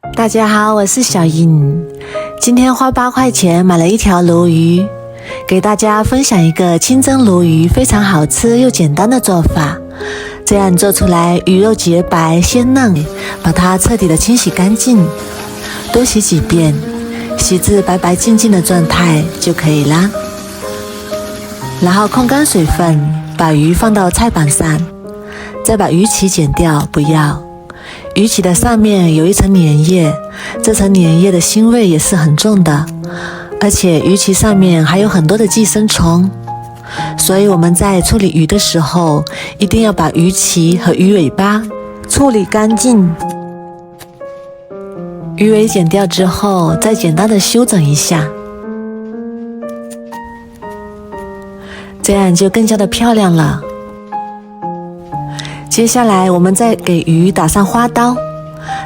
大家好，我是小颖。今天花8块钱买了一条鲈鱼，给大家分享一个清蒸鲈鱼非常好吃又简单的做法。这样做出来，鱼肉洁白鲜嫩，把它彻底的清洗干净，多洗几遍，洗至白白净净的状态就可以啦。然后控干水分，把鱼放到菜板上，再把鱼鳍剪掉，不要。鱼鳍的上面有一层粘液，这层粘液的腥味也是很重的，而且鱼鳍上面还有很多的寄生虫，所以我们在处理鱼的时候，一定要把鱼鳍和鱼尾巴处理干净。鱼尾剪掉之后，再简单的修整一下，这样就更加的漂亮了。接下来我们再给鱼打上花刀，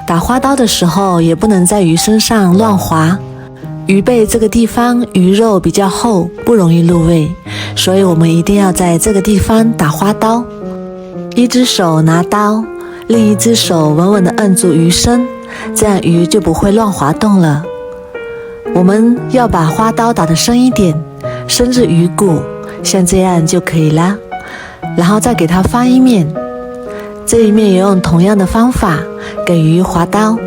打花刀的时候也不能在鱼身上乱划，鱼背这个地方鱼肉比较厚，不容易入味，所以我们一定要在这个地方打花刀。一只手拿刀，另一只手稳稳地按住鱼身，这样鱼就不会乱滑动了。我们要把花刀打得深一点，深至鱼骨，像这样就可以啦。然后再给它翻一面，这一面也用同样的方法给鱼划刀，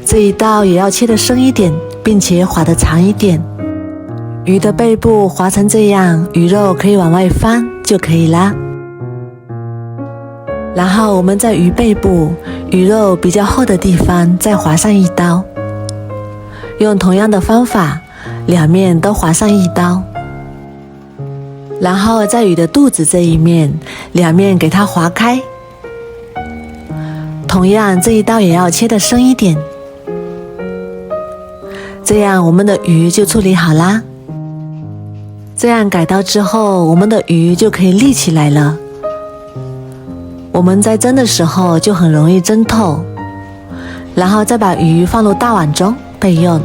这一刀也要切得深一点，并且划得长一点。鱼的背部划成这样，鱼肉可以往外翻就可以啦。然后我们在鱼背部鱼肉比较厚的地方再划上一刀，用同样的方法两面都划上一刀。然后在鱼的肚子这一面两面给它划开，同样这一刀也要切得深一点，这样我们的鱼就处理好啦。这样改刀之后，我们的鱼就可以立起来了，我们在蒸的时候就很容易蒸透。然后再把鱼放入大碗中备用。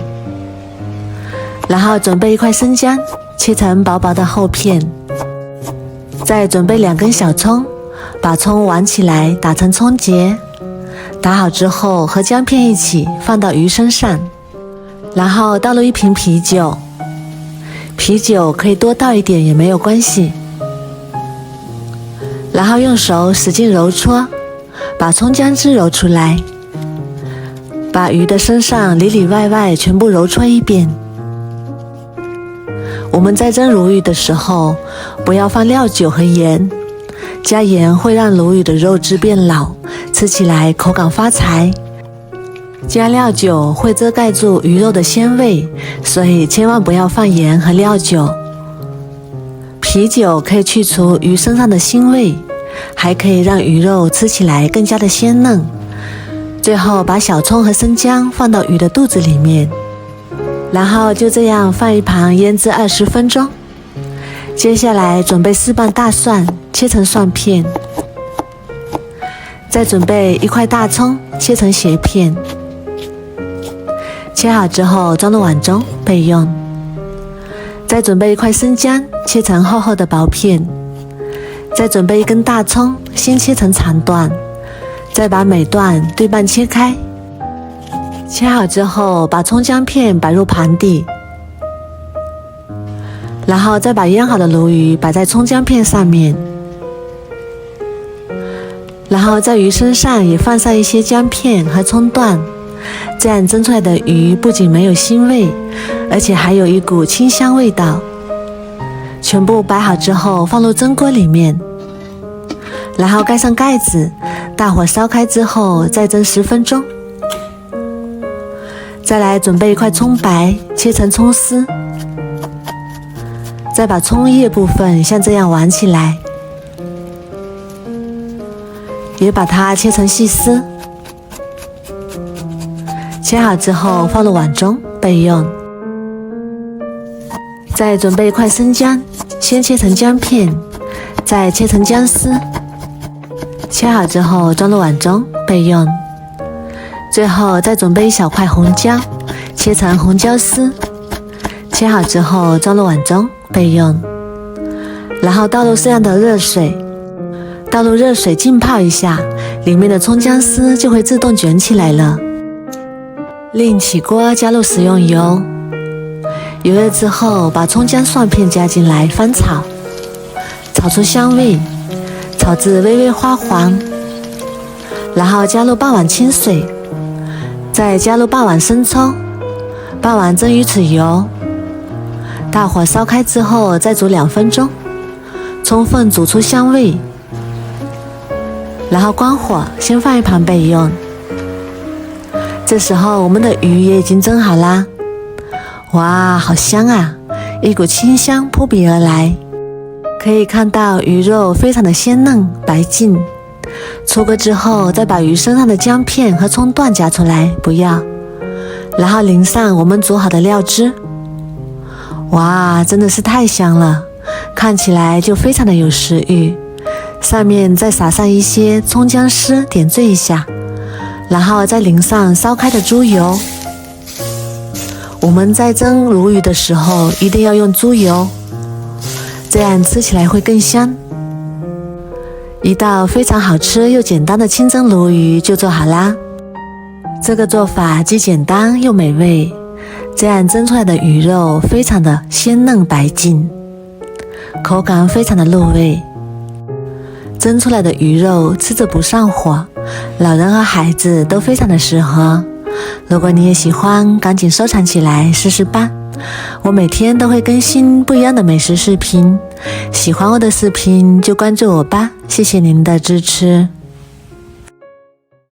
然后准备一块生姜，切成薄薄的厚片，再准备2根小葱，把葱挽起来打成葱结，打好之后和姜片一起放到鱼身上，然后倒入1瓶啤酒，啤酒可以多倒一点也没有关系，然后用手使劲揉搓，把葱姜汁揉出来，把鱼的身上里里外外全部揉搓一遍。我们在蒸鲈鱼的时候，不要放料酒和盐，加盐会让鲈鱼的肉质变老，吃起来口感发柴。加料酒会遮盖住鱼肉的鲜味，所以千万不要放盐和料酒。啤酒可以去除鱼身上的腥味，还可以让鱼肉吃起来更加的鲜嫩。最后把小葱和生姜放到鱼的肚子里面，然后就这样放一旁腌制20分钟。接下来准备4瓣大蒜，切成蒜片，再准备1块大葱，切成斜片，切好之后装入碗中备用。再准备1块生姜，切成厚厚的薄片，再准备1根大葱，先切成长段，再把每段对半切开。切好之后，把葱姜片摆入盘底，然后再把腌好的鲈鱼摆在葱姜片上面，然后在鱼身上也放上一些姜片和葱段，这样蒸出来的鱼不仅没有腥味，而且还有一股清香味道。全部摆好之后放入蒸锅里面，然后盖上盖子，大火烧开之后再蒸10分钟。再来准备1块葱白，切成葱丝，再把葱叶部分像这样挽起来，也把它切成细丝。切好之后放入碗中备用。再准备1块生姜，先切成姜片，再切成姜丝，切好之后装入碗中备用。最后再准备1小块红椒，切成红椒丝，切好之后装入碗中备用。然后倒入适量的热水，倒入热水浸泡一下，里面的葱姜丝就会自动卷起来了。另起锅加入食用油，油热之后把葱姜蒜片加进来翻炒，炒出香味，炒至微微花黄，然后加入半碗清水，再加入半碗生抽，半碗蒸鱼豉油，大火烧开之后再煮2分钟，充分煮出香味，然后关火，先放一旁备用。这时候我们的鱼也已经蒸好啦，哇，好香啊，一股清香扑鼻而来。可以看到鱼肉非常的鲜嫩白净，出锅之后再把鱼身上的姜片和葱段夹出来，不要，然后淋上我们煮好的料汁，哇，真的是太香了，看起来就非常的有食欲。上面再撒上一些葱姜丝点缀一下，然后再淋上烧开的猪油。我们在蒸鲈鱼的时候一定要用猪油，这样吃起来会更香。一道非常好吃又简单的清蒸鲈鱼就做好啦。这个做法既简单又美味，这样蒸出来的鱼肉非常的鲜嫩白净，口感非常的入味。蒸出来的鱼肉吃着不上火，老人和孩子都非常的适合。如果你也喜欢，赶紧收藏起来试试吧。我每天都会更新不一样的美食视频，喜欢我的视频就关注我吧，谢谢您的支持。